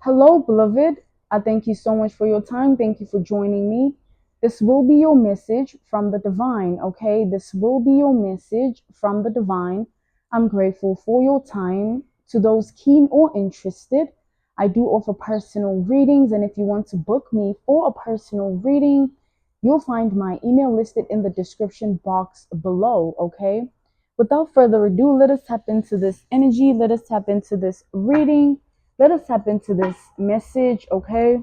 Hello, beloved. I thank you so much for your time. Thank you for joining me. This will be your message from the divine, okay? This will be your message from the divine. I'm grateful for your time. To those keen or interested, I do offer personal readings, and if you want to book me for a personal reading, you'll find my email listed in the description box below, okay? Without further ado, let us tap into this energy. Let us tap into this reading. Let us tap into this message, okay?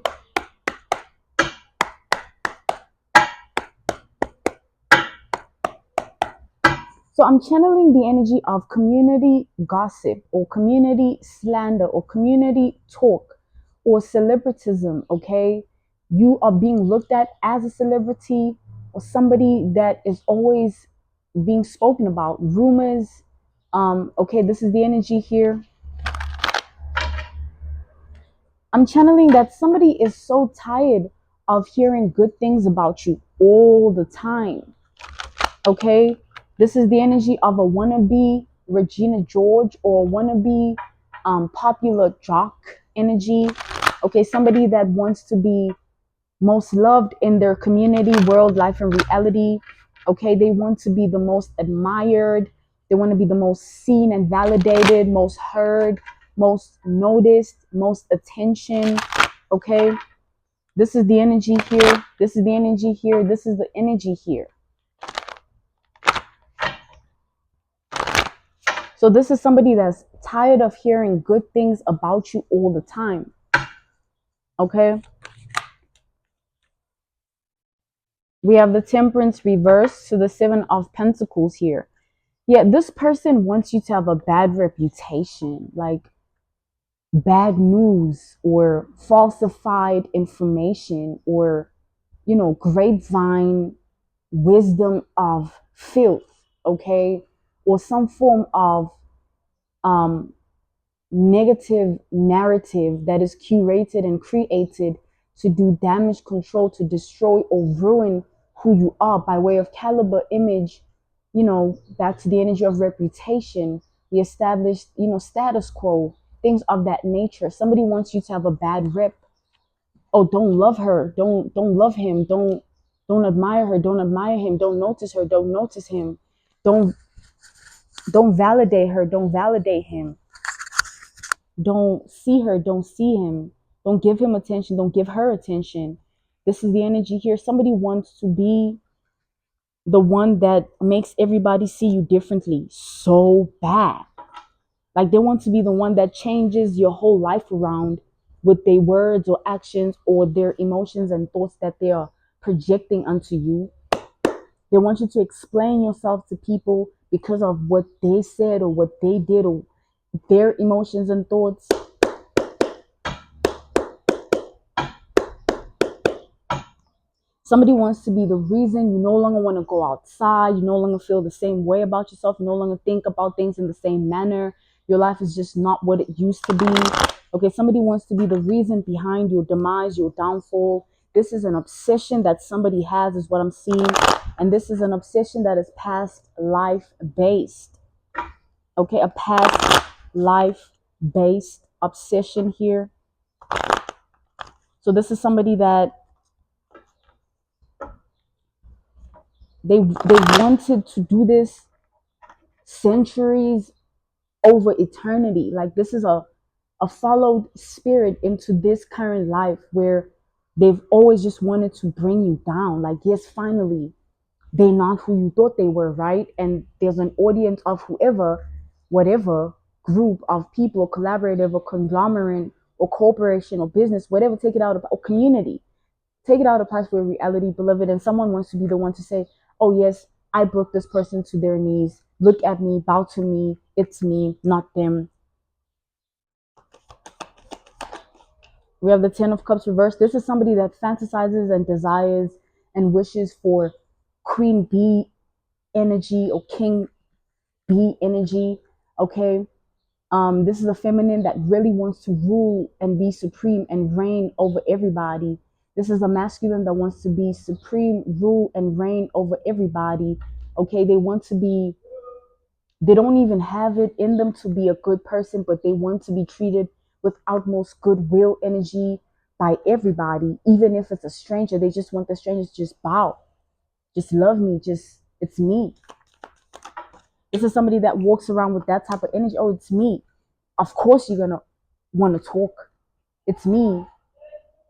So I'm channeling the energy of community gossip or community slander or community talk or celebritism, okay? You are being looked at as a celebrity or somebody that is always being spoken about. Rumors. Okay, this is the energy here. I'm channeling that somebody is so tired of hearing good things about you all the time. Okay, this is the energy of a wannabe Regina George or wannabe popular jock energy. Okay, somebody that wants to be most loved in their community, world, life, and reality. Okay, they want to be the most admired. They want to be the most seen and validated, most heard, most noticed, most attention. Okay, this is the energy here. This is the energy here. This is the energy here. So this is somebody that's tired of hearing good things about you all the time. Okay. We have the Temperance reverse to the Seven of Pentacles here. Yeah, this person wants you to have a bad reputation, like bad news or falsified information or, grapevine wisdom of filth, okay? Or some form of um negative narrative that is curated and created to do damage control, to destroy or ruin who you are by way of caliber, image, back to the energy of reputation, the established, status quo, things of that nature. Somebody wants you to have a bad rep. Oh, don't love her. Don't love him. Don't admire her. Don't admire him. Don't notice her. Don't notice him. Don't don't validate her. Don't validate him. Don't see her, don't see him, don't give him attention, don't give her attention. This is the energy here. Somebody wants to be the one that makes everybody see you differently so bad. Like they want to be the one that changes your whole life around with their words or actions or their emotions and thoughts that they are projecting onto you. They want you to explain yourself to people because of what they said or what they did or their emotions and thoughts. Somebody wants to be the reason you no longer want to go outside. You no longer feel the same way about yourself. You no longer think about things in the same manner. Your life is just not what it used to be. Okay, somebody wants to be the reason behind your demise, your downfall. This is an obsession that somebody has, is what I'm seeing. And this is an obsession that is past life based. Okay, a past life based obsession here. So this is somebody that they wanted to do this centuries over eternity. Like this is a followed spirit into this current life where they've always just wanted to bring you down. Like, yes, finally they're not who you thought they were, right? And there's an audience of whoever, whatever group of people, collaborative or conglomerate or corporation or business, whatever, take it out of, or community, take it out of past reality, beloved. And someone wants to be the one to say, oh yes, I brought this person to their knees. Look at me, bow to me. It's me, not them. We have the Ten of Cups reversed. This is somebody that fantasizes and desires and wishes for Queen Bee energy or King Bee energy. Okay. This is a feminine that really wants to rule and be supreme and reign over everybody. This is a masculine that wants to be supreme, rule, and reign over everybody. Okay, they don't even have it in them to be a good person, but they want to be treated with utmost goodwill energy by everybody, even if it's a stranger. They just want the stranger to just bow, just love me, just, it's me. This is somebody that walks around with that type of energy. Oh, it's me. Of course you're gonna want to talk. It's me.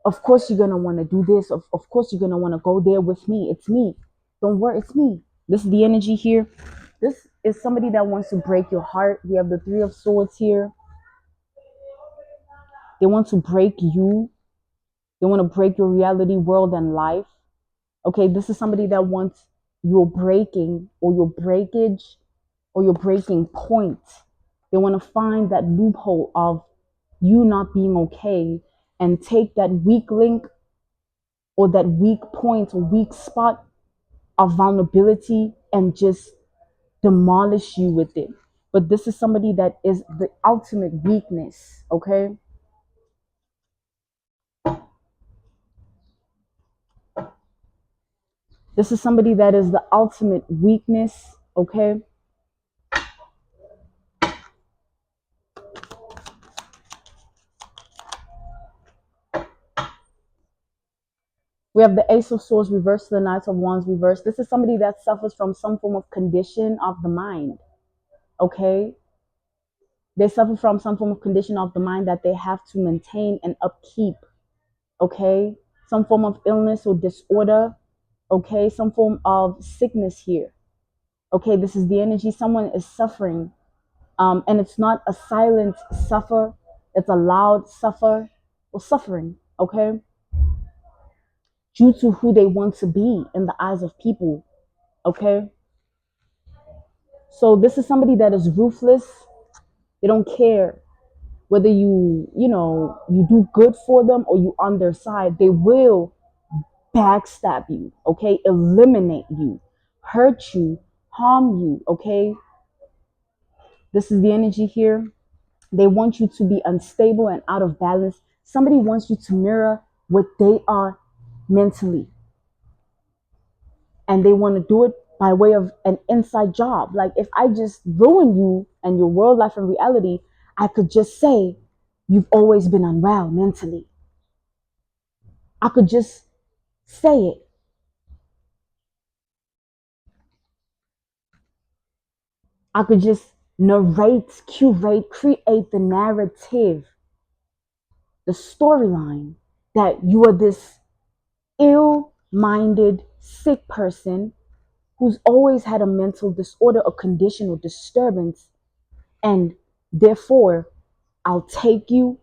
Of course you're gonna want to do this. Of course you're gonna want to go there with me. It's me. Don't worry, it's me. This is the energy here. This is somebody that wants to break your heart. We have the Three of Swords here. They want to break you. They want to break your reality, world, and life. Okay, this is somebody that wants your breaking or your breakage or your breaking point. They want to find that loophole of you not being okay and take that weak link or that weak point or weak spot of vulnerability and just demolish you with it. But this is somebody that is the ultimate weakness, okay? This is somebody that is the ultimate weakness, okay? We have the Ace of Swords reversed to the Knight of Wands reversed. This is somebody that suffers from some form of condition of the mind, okay? They suffer from some form of condition of the mind that they have to maintain and upkeep, okay? Some form of illness or disorder, okay? Some form of sickness here, okay? This is the energy. Someone is suffering, and it's not a silent suffer. It's a loud suffer or suffering, okay? Due to who they want to be in the eyes of people, okay? So this is somebody that is ruthless. They don't care whether you do good for them or you on their side. They will backstab you, okay? Eliminate you, hurt you, harm you, okay? This is the energy here. They want you to be unstable and out of balance. Somebody wants you to mirror what they are mentally. And they want to do it by way of an inside job. Like if I just ruin you and your world, life, and reality, I could just say, you've always been unwell mentally. I could just say it. I could just narrate, curate, create the narrative, the storyline that you are this ill-minded, sick person who's always had a mental disorder or condition or disturbance, and therefore I'll take you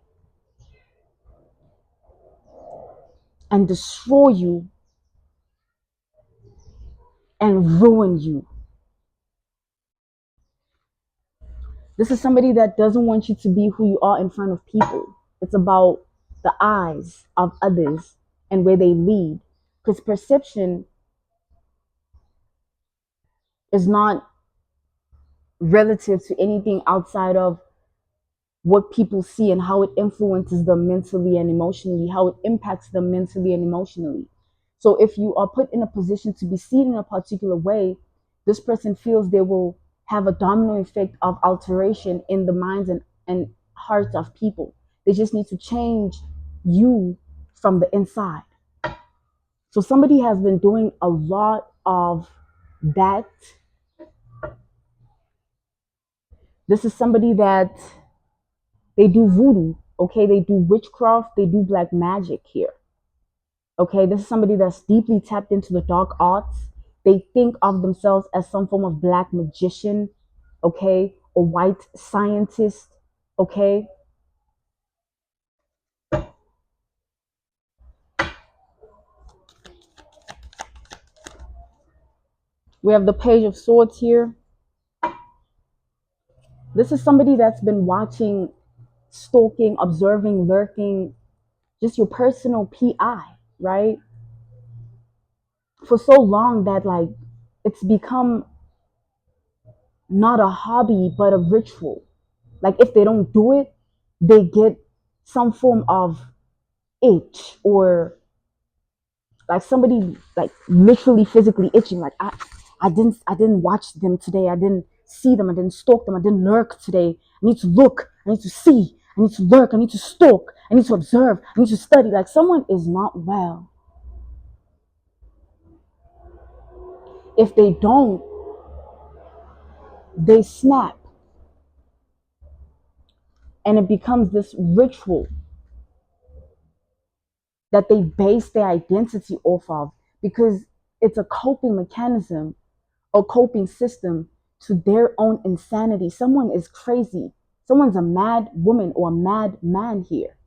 and destroy you and ruin you. This is somebody that doesn't want you to be who you are in front of people. It's about the eyes of others and where they lead. Because perception is not relative to anything outside of what people see and how it influences them mentally and emotionally, how it impacts them mentally and emotionally. So if you are put in a position to be seen in a particular way, this person feels they will have a domino effect of alteration in the minds and hearts of people. They just need to change you from the inside. So somebody has been doing a lot of that. This is somebody that they do voodoo, okay? They do witchcraft, they do black magic here. Okay, this is somebody that's deeply tapped into the dark arts. They think of themselves as some form of black magician, okay, or white scientist, okay. We have the Page of Swords here. This is somebody that's been watching, stalking, observing, lurking, just your personal PI, right? For so long that like it's become not a hobby but a ritual. Like if they don't do it, they get some form of itch, or like somebody like literally physically itching. Like I didn't watch them today. I didn't see them. I didn't stalk them. I didn't lurk today. I need to look. I need to see. I need to lurk. I need to stalk. I need to observe. I need to study. Like someone is not well. If they don't, they snap. And it becomes this ritual that they base their identity off of because it's a coping mechanism or coping system to their own insanity. Someone is crazy. Someone's a mad woman or a mad man here.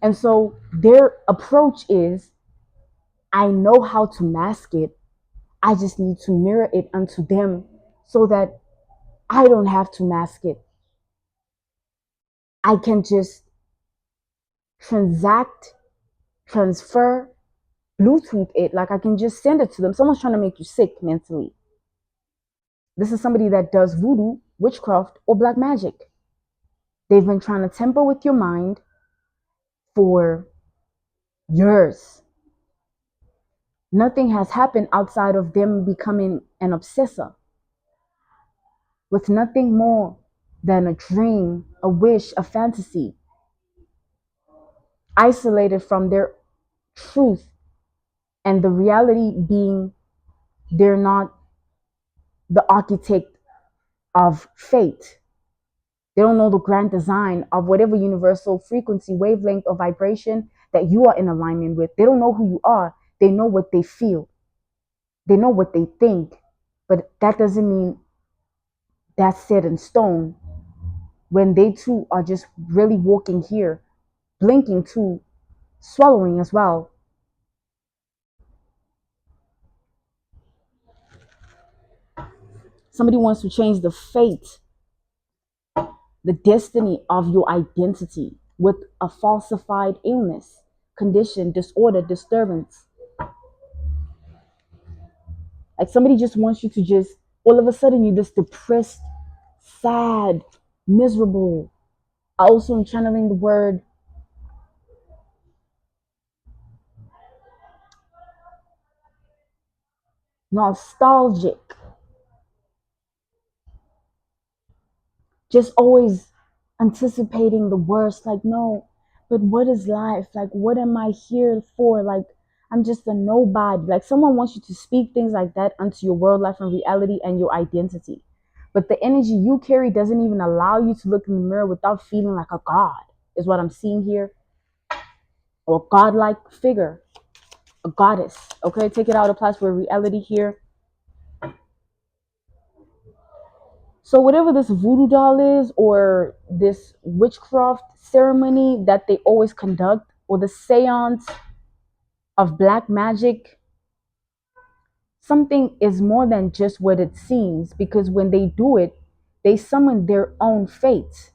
And so their approach is, I know how to mask it. I just need to mirror it unto them so that I don't have to mask it. I can just transact, transfer, Bluetooth it. Like I can just send it to them. Someone's trying to make you sick mentally. This is somebody that does voodoo, witchcraft, or black magic. They've been trying to tamper with your mind for years. Nothing has happened outside of them becoming an obsessor with nothing more than a dream, a wish, a fantasy, isolated from their truth, and the reality being they're not the architect of fate. They don't know the grand design of whatever universal frequency, wavelength, or vibration that you are in alignment with. They don't know who you are. They know what they feel. They know what they think. But that doesn't mean that's set in stone when they too are just really walking here, blinking too, swallowing as well. Somebody wants to change the fate, the destiny of your identity with a falsified illness, condition, disorder, disturbance. Like somebody just wants you to just, all of a sudden, you're just depressed, sad, miserable. I also am channeling the word nostalgic. Just always anticipating the worst. Like, no, but what is life? Like, what am I here for? Like, I'm just a nobody. Like, someone wants you to speak things like that onto your world, life, and reality and your identity. But the energy you carry doesn't even allow you to look in the mirror without feeling like a god, is what I'm seeing here. Or a godlike figure, a goddess. Okay, take it out of place for reality here. So whatever this voodoo doll is, or this witchcraft ceremony that they always conduct, or the seance of black magic, something is more than just what it seems, because when they do it, they summon their own fate.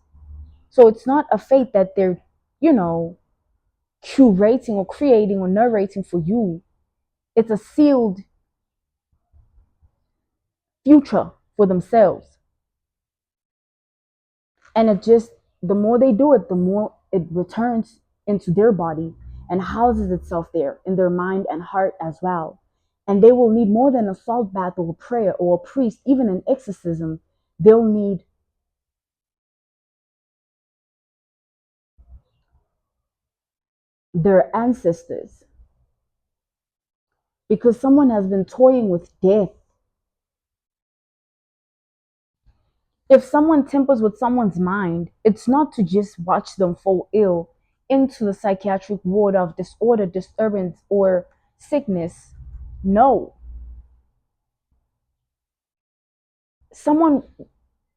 So it's not a fate that they're, curating or creating or narrating for you. It's a sealed future for themselves. And it just, the more they do it, the more it returns into their body and houses itself there in their mind and heart as well. And they will need more than a salt bath or a prayer or a priest, even an exorcism. They'll need their ancestors, because someone has been toying with death. If someone tampers with someone's mind, it's not to just watch them fall ill into the psychiatric ward of disorder, disturbance, or sickness. No. Someone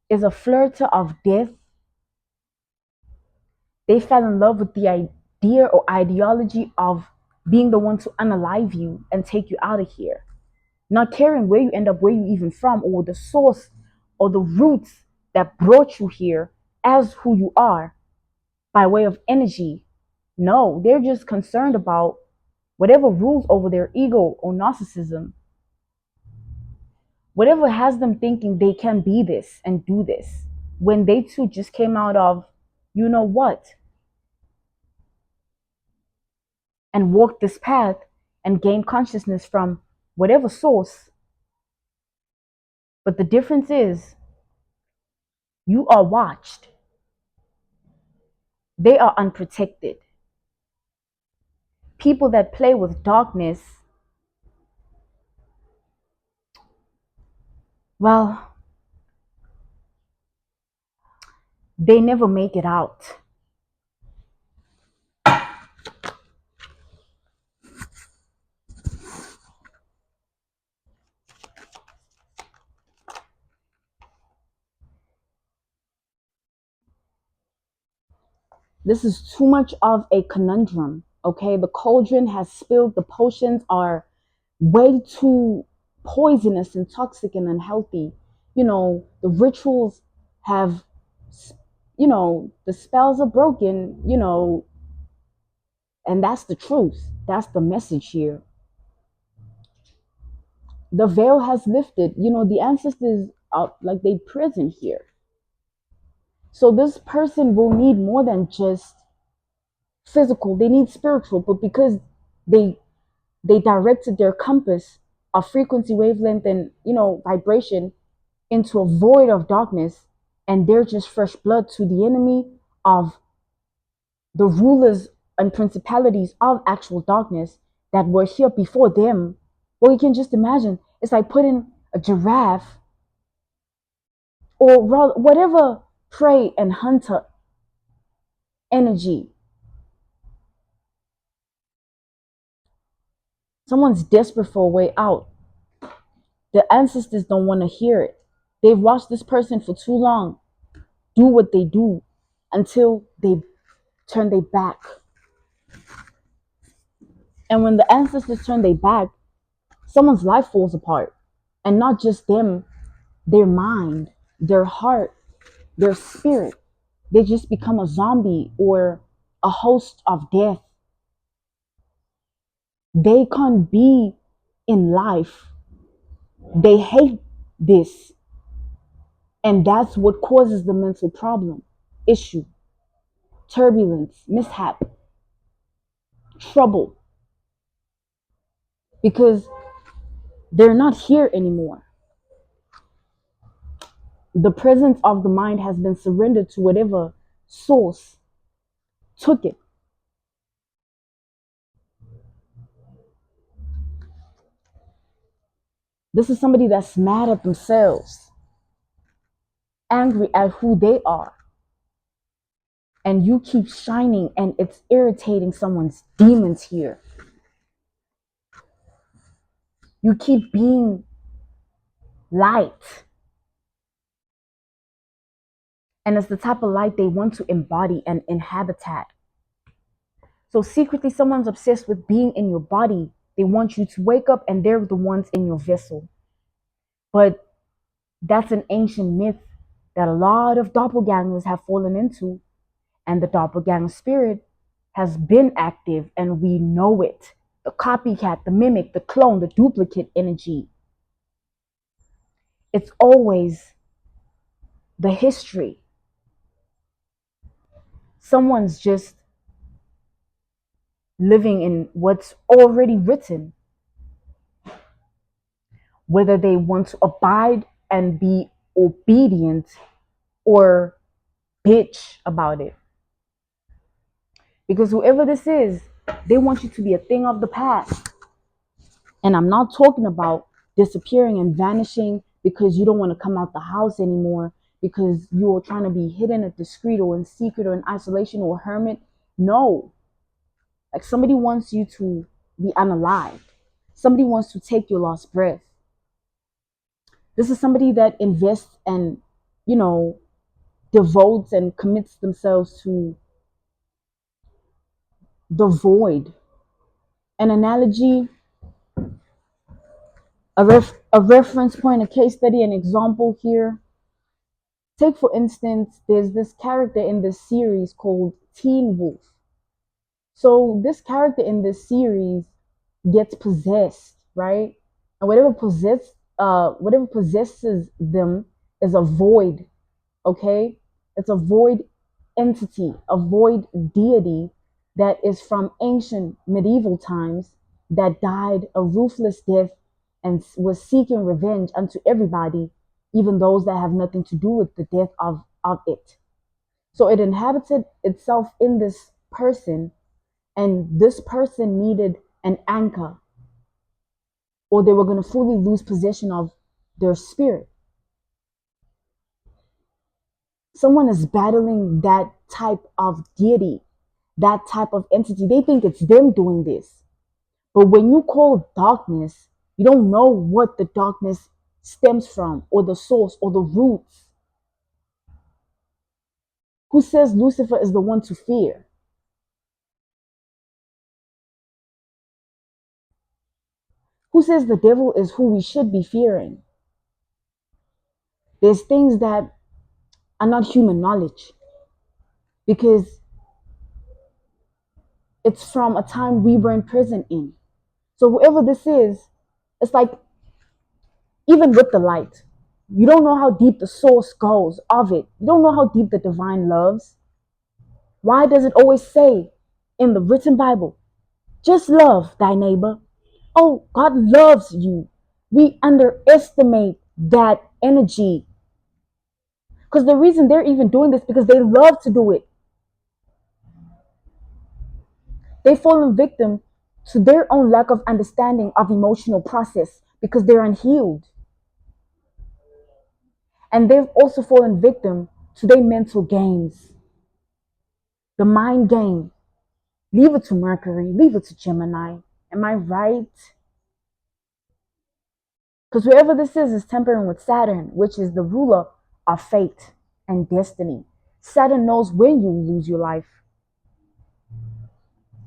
is a flirter of death. They fell in love with the idea or ideology of being the one to unalive you and take you out of here, not caring where you end up, where you even from, or the source or the roots that brought you here as who you are by way of energy. No, they're just concerned about whatever rules over their ego or narcissism, whatever has them thinking they can be this and do this, when they too just came out of, you know what, and walked this path and gained consciousness from whatever source. But the difference is, you are watched. They are unprotected. People that play with darkness, well, they never make it out. This is too much of a conundrum. Okay, the cauldron has spilled. The potions are way too poisonous and toxic and unhealthy. The rituals have, the spells are broken, and that's the truth. That's the message here. The veil has lifted. The ancestors are like they prison here. So this person will need more than just physical. They need spiritual, but because they they directed their compass of frequency, wavelength, and vibration into a void of darkness, and they're just fresh blood to the enemy of the rulers and principalities of actual darkness that were here before them. Well, you can just imagine. It's like putting a giraffe or whatever prey and hunter energy. Someone's desperate for a way out. The ancestors don't want to hear it. They've watched this person for too long do what they do until they turn their back. And when the ancestors turn their back, someone's life falls apart. And not just them, their mind, their heart, their spirit. They just become a zombie or a host of death. They can't be in life. They hate this. And that's what causes the mental problem, issue, turbulence, mishap, trouble. Because they're not here anymore. The presence of the mind has been surrendered to whatever source took it. This is somebody that's mad at themselves, angry at who they are. And you keep shining, and it's irritating someone's demons here. You keep being light. And it's the type of light they want to embody and inhabit. So secretly, someone's obsessed with being in your body. They want you to wake up and they're the ones in your vessel. But that's an ancient myth that a lot of doppelgangers have fallen into. And the doppelganger spirit has been active, and we know it. The copycat, the mimic, the clone, the duplicate energy. It's always the history. Someone's just living in what's already written. Whether they want to abide and be obedient or bitch about it. Because whoever this is, they want you to be a thing of the past. And I'm not talking about disappearing and vanishing because you don't want to come out the house anymore, because you're trying to be hidden or discreet or in secret or in isolation or hermit. No. Like somebody wants you to be unalived. Somebody wants to take your last breath. This is somebody that invests and, devotes and commits themselves to the void. An analogy, a reference point, a case study, an example here. Take, for instance, there's this character in this series called Teen Wolf. So this character in this series gets possessed, right? And whatever possesses them is a void, okay? It's a void entity, a void deity that is from ancient medieval times that died a ruthless death and was seeking revenge unto everybody, even those that have nothing to do with the death of it. So it inhabited itself in this person, and this person needed an anchor, or they were going to fully lose possession of their spirit. Someone is battling that type of deity, that type of entity. They think it's them doing this. But when you call darkness, you don't know what the darkness stems from, or the source, or the roots. Who says Lucifer is the one to fear? Who says the devil is who we should be fearing? There's things that are not human knowledge, because it's from a time we weren't present in. So whoever this is, it's like, even with the light, you don't know how deep the source goes of it. You don't know how deep the divine loves. Why does it always say in the written Bible, just love thy neighbor? Oh, God loves you. We underestimate that energy, because the reason they're even doing this, because they love to do it. They fallen victim to their own lack of understanding of emotional process, because they're unhealed. And they've also fallen victim to their mental games, the mind game. Leave it to Mercury, leave it to Gemini. Am I right? Because whoever this is tempering with Saturn, which is the ruler of fate and destiny. Saturn knows when you lose your life.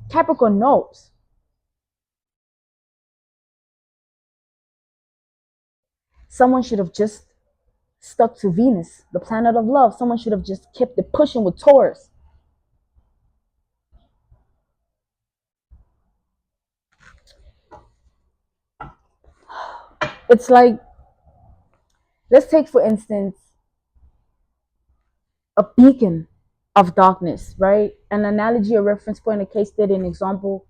Capricorn knows. Someone should have just stuck to Venus, the planet of love. Someone should have just kept it pushing with Taurus. It's like, let's take for instance a beacon of darkness, right? An analogy, a reference point, a case study, an example.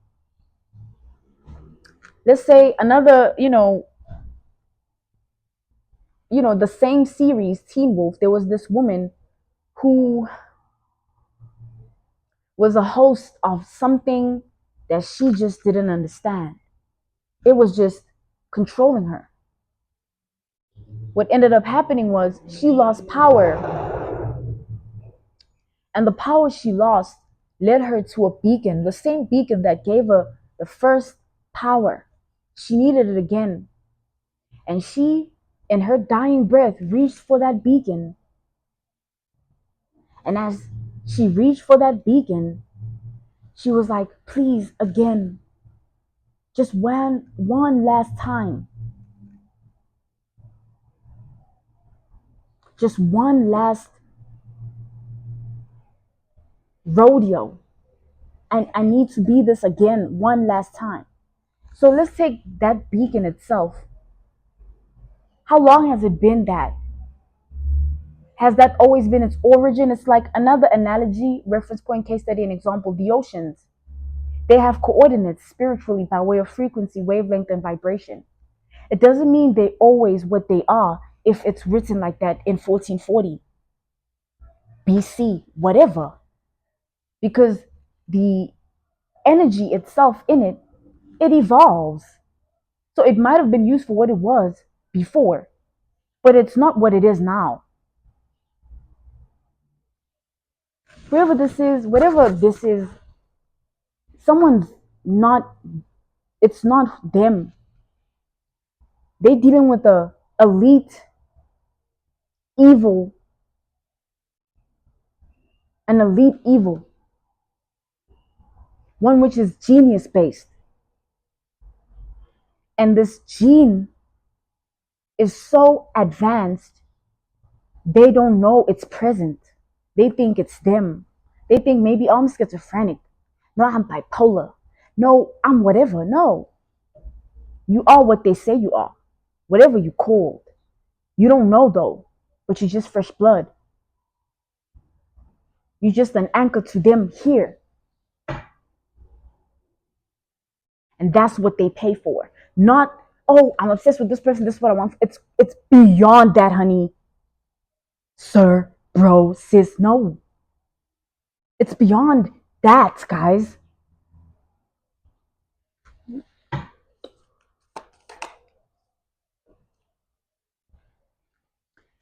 Let's say another, the same series, Teen Wolf, there was this woman who was a host of something that she just didn't understand. It was just controlling her. What ended up happening was she lost power, and the power she lost led her to a beacon, the same beacon that gave her the first power. She needed it again. And she, in her dying breath, reached for that beacon. And as she reached for that beacon, she was like, please, again, just one last time. Just one last rodeo. And I need to be this again one last time. So let's take that beacon itself. How long has it been that? Has that always been its origin? It's like another analogy, reference point, case study, and example, the oceans. They have coordinates spiritually by way of frequency, wavelength, and vibration. It doesn't mean they're always what they are if it's written like that in 1440, BC, whatever. Because the energy itself in it, it evolves. So it might have been used for what it was before, but it's not what it is now. Whatever this is, someone's not, it's not them. They dealing with a elite evil, an elite evil, one which is genius based. And this gene is so advanced, they don't know it's present. They think it's them. They think maybe, oh, I'm schizophrenic. No, I'm bipolar. No, I'm whatever. No. You are what they say you are. Whatever you called. You don't know though, but you're just fresh blood. You're just an anchor to them here. And that's what they pay for. Not, oh, I'm obsessed with this person, this is what I want. It's beyond that, honey. Sir, bro, sis, no. It's beyond that, guys.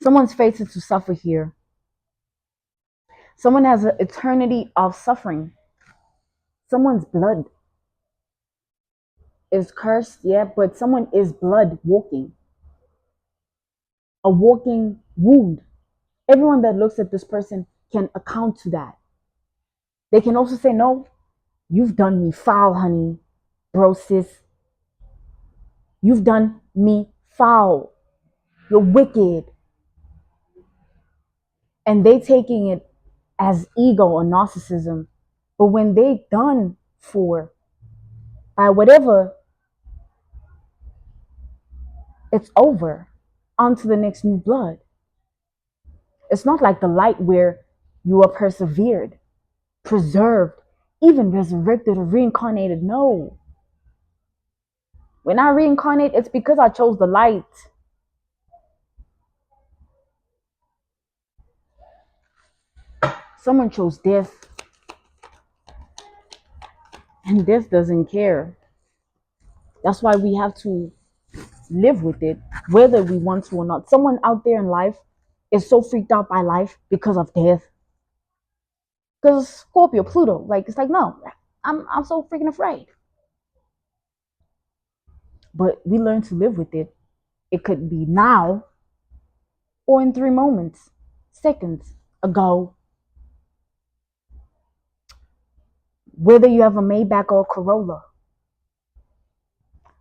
Someone's fated to suffer here. Someone has an eternity of suffering. Someone's blood is cursed, yeah, but someone is blood walking, a walking wound. Everyone that looks at this person can account to that. They can also say, no, you've done me foul, honey, bro, sis. You've done me foul. You're wicked. And they taking it as ego or narcissism. But when they done for by whatever, it's over. On to the next new blood. It's not like the light where you are persevered, preserved, even resurrected or reincarnated. No. When I reincarnate, it's because I chose the light. Someone chose death, and death doesn't care. That's why we have to live with it, whether we want to or not. Someone out there in life is so freaked out by life because of death. Because Scorpio, Pluto, like it's like, no, I'm so freaking afraid. But we learn to live with it. It could be now or in 3 moments, seconds ago. Whether you have a Maybach or a Corolla,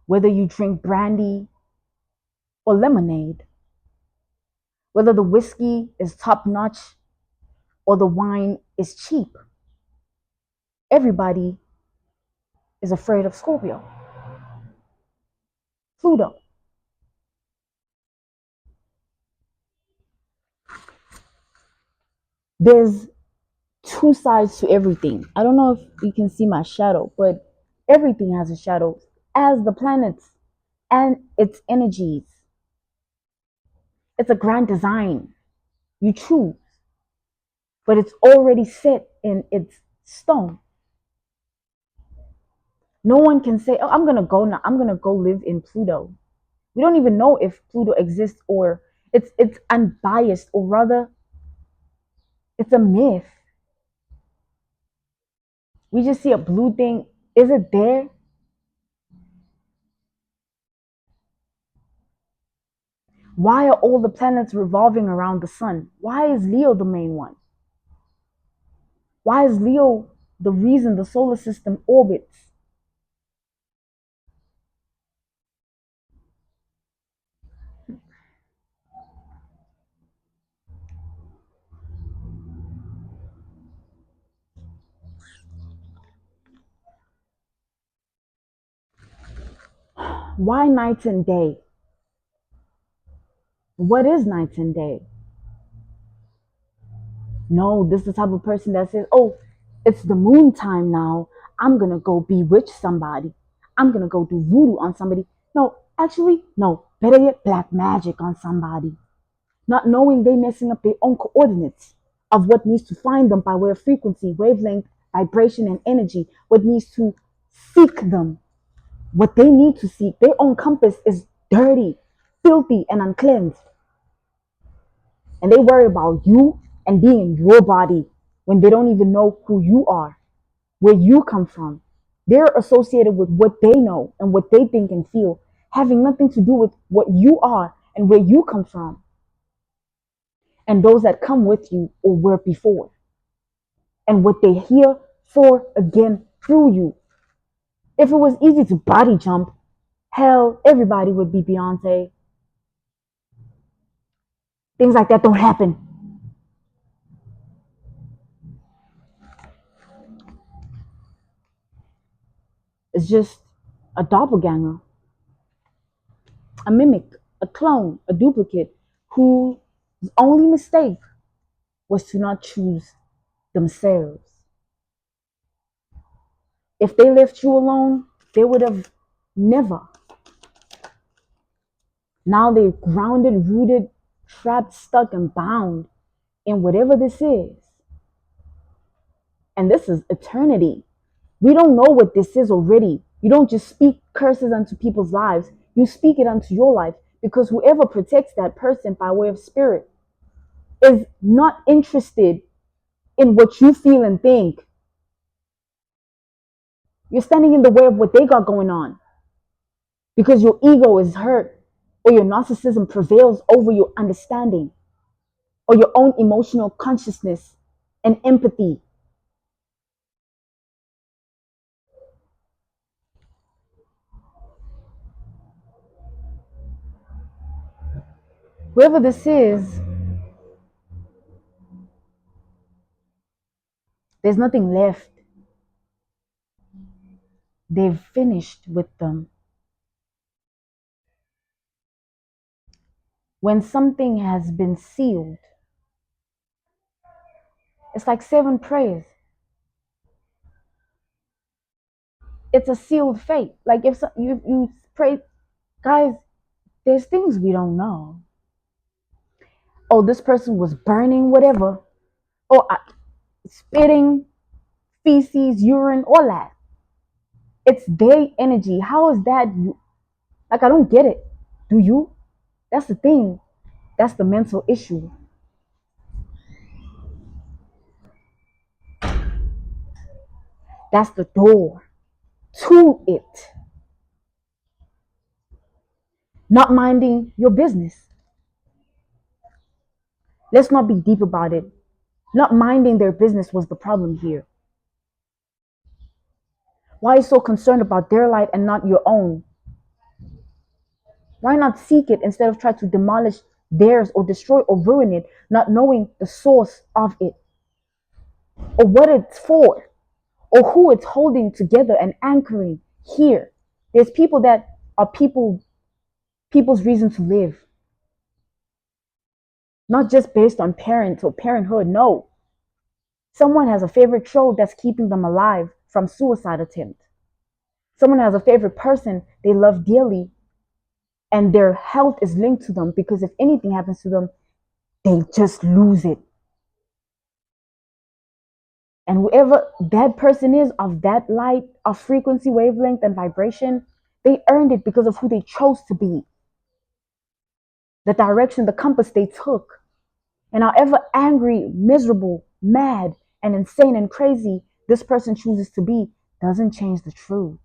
whether you drink brandy or lemonade, whether the whiskey is top notch or the wine is cheap, everybody is afraid of Scorpio, Pluto. There's 2 sides to everything. I don't know if you can see my shadow, but everything has a shadow, as the planets and its energies. It's a grand design. You choose, but it's already set in its stone. No one can say, oh, I'm going to go now. I'm going to go live in Pluto. We don't even know if Pluto exists, or it's unbiased, or rather it's a myth. We just see a blue thing. Is it there? Why are all the planets revolving around the sun? Why is Leo the main one? Why is Leo the reason the solar system orbits? Why night and day? What is night and day? No, this is the type of person that says, oh, it's the moon time now. I'm going to go bewitch somebody. I'm going to go do voodoo on somebody. No, actually, no. Better yet, black magic on somebody. Not knowing they messing up their own coordinates of what needs to find them by way of frequency, wavelength, vibration, and energy. What needs to seek them. What they need to seek. Their own compass is dirty, filthy, and uncleansed. And they worry about you and being in your body when they don't even know who you are, where you come from. They're associated with what they know and what they think and feel, having nothing to do with what you are and where you come from, and those that come with you or were before, and what they hear for again through you. If it was easy to body jump, hell, everybody would be Beyonce. Things like that don't happen. It's just a doppelganger, a mimic, a clone, a duplicate, whose only mistake was to not choose themselves. If they left you alone, they would have never. Now they're grounded, rooted, trapped, stuck, and bound in whatever this is. And this is eternity. We don't know what this is already. You don't just speak curses unto people's lives. You speak it unto your life, because whoever protects that person by way of spirit is not interested in what you feel and think. You're standing in the way of what they got going on because your ego is hurt, or your narcissism prevails over your understanding, or your own emotional consciousness and empathy. Whoever this is, there's nothing left. They've finished with them. When something has been sealed, it's like 7 prayers. It's a sealed fate. Like if you pray, guys, there's things we don't know. Oh, this person was burning whatever. Oh, spitting, feces, urine, all that. It's their energy. How is that? Like, I don't get it. Do you? That's the thing. That's the mental issue. That's the door to it. Not minding your business. Let's not be deep about it. Not minding their business was the problem here. Why are you so concerned about their light and not your own? Why not seek it instead of try to demolish theirs or destroy or ruin it, not knowing the source of it or what it's for or who it's holding together and anchoring here? There's people that are people's reason to live, not just based on parents or parenthood. No, someone has a favorite show that's keeping them alive from suicide attempt. Someone has a favorite person they love dearly, and their health is linked to them, because if anything happens to them, they just lose it. And whoever that person is, of that light, of frequency, wavelength, and vibration, they earned it because of who they chose to be, the direction, the compass they took. And however angry, miserable, mad, and insane and crazy this person chooses to be, doesn't change the truth.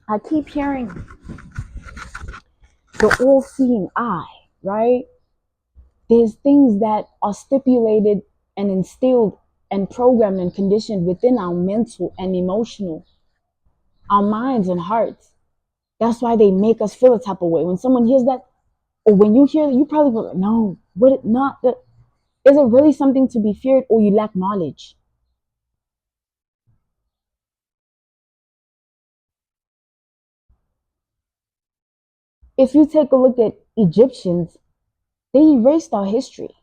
I keep hearing the all-seeing eye, right? There's things that are stipulated and instilled and programmed and conditioned within our mental and emotional, our minds and hearts. That's why they make us feel a type of way. When someone hears that, or when you hear that, you probably go, no, would it not? Is it really something to be feared, or you lack knowledge? If you take a look at Egyptians, they erased our history.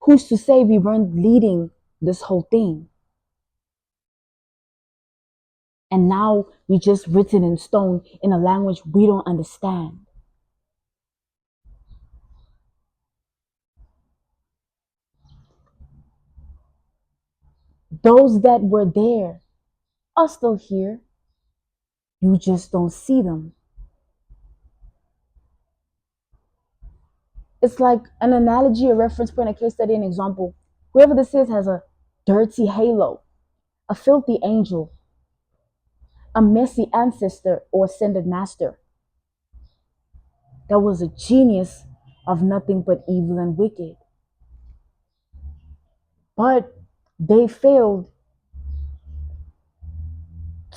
Who's to say we weren't leading this whole thing? And now we just written in stone in a language we don't understand. Those that were there are still here. You just don't see them. It's like an analogy, a reference point, a case study, an example. Whoever this is has a dirty halo, a filthy angel, a messy ancestor or ascended master that was a genius of nothing but evil and wicked. But they failed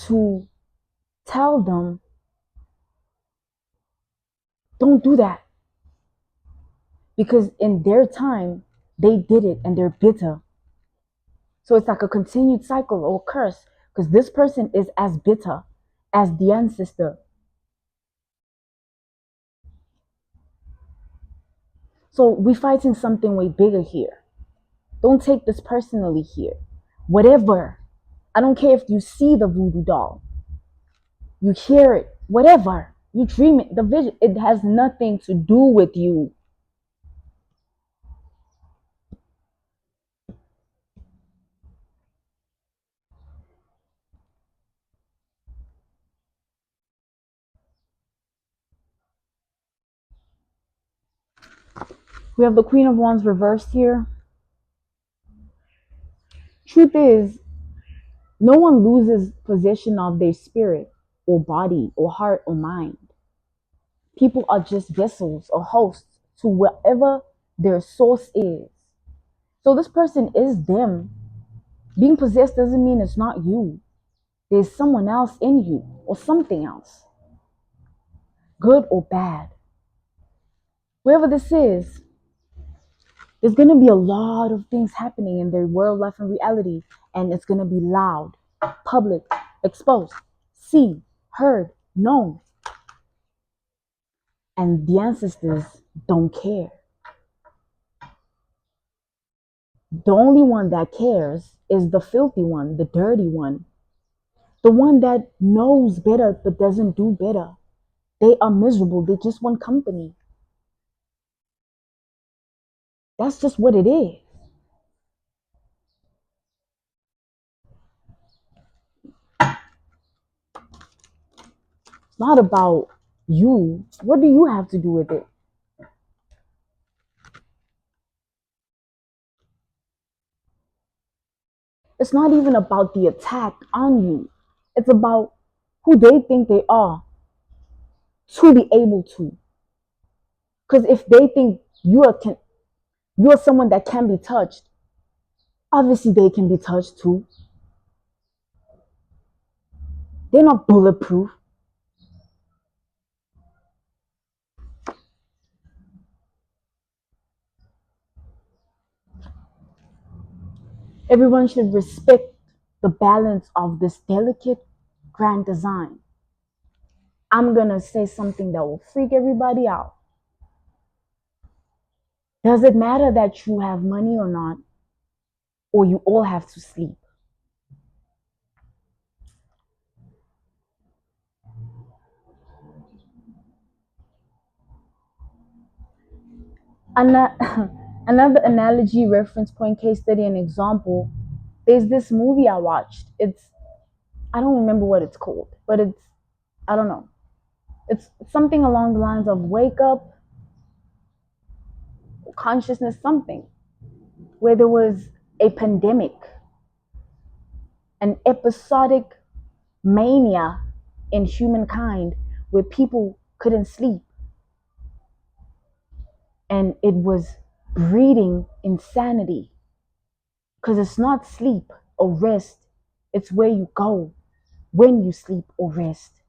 to tell them, don't do that. Because in their time, they did it and they're bitter. So it's like a continued cycle or curse, because this person is as bitter as the ancestor. So we're fighting something way bigger here. Don't take this personally here. Whatever. I don't care if you see the voodoo doll, you hear it, whatever. You dream it, the vision, it has nothing to do with you. We have the Queen of Wands reversed here. Truth is, no one loses possession of their spirit or body or heart or mind. People are just vessels or hosts to wherever their source is. So this person is them. Being possessed doesn't mean it's not you. There's someone else in you or something else, good or bad. Wherever this is, there's going to be a lot of things happening in their world, life, and reality. And it's going to be loud, public, exposed, seen, heard, known. And the ancestors don't care. The only one that cares is the filthy one, the dirty one, the one that knows better but doesn't do better. They are miserable. They just want company. That's just what it is. It's not about you. What do you have to do with it? It's not even about the attack on you. It's about who they think they are to be able to. Because if they think you're someone that can be touched, obviously they can be touched too. They're not bulletproof. Everyone should respect the balance of this delicate grand design. I'm going to say something that will freak everybody out. Does it matter that you have money or not? Or you all have to sleep? Another analogy, reference point, case study, and example. There's this movie I watched. I don't remember what it's called, but I don't know. It's something along the lines of wake up, consciousness, something, where there was a pandemic, an episodic mania in humankind where people couldn't sleep. And it was breeding insanity. Because it's not sleep or rest, it's where you go when you sleep or rest.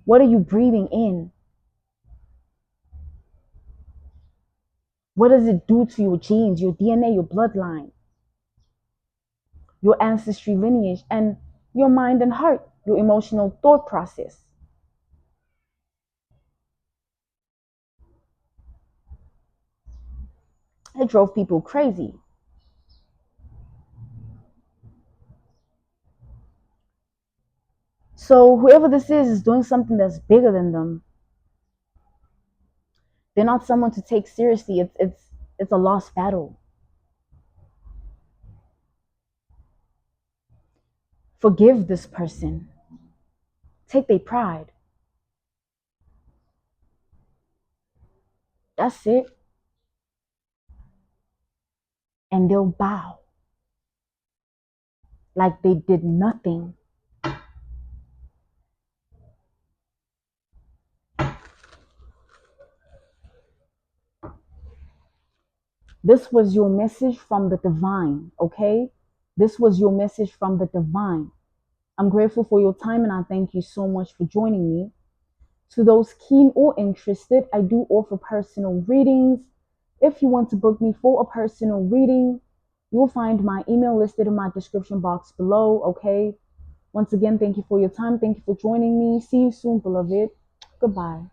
What are you breathing in? What does it do to your genes, your DNA, your bloodline, your ancestry lineage, and your mind and heart, your emotional thought process? It drove people crazy. So whoever this is doing something that's bigger than them. They're not someone to take seriously. It's a lost battle. Forgive this person. Take their pride. That's it. And they'll bow like they did nothing. This was your message from the divine, okay? This was your message from the divine. I'm grateful for your time and I thank you so much for joining me. To those keen or interested, I do offer personal readings. If you want to book me for a personal reading, you'll find my email listed in my description box below, okay? Once again, thank you for your time. Thank you for joining me. See you soon, beloved. Goodbye.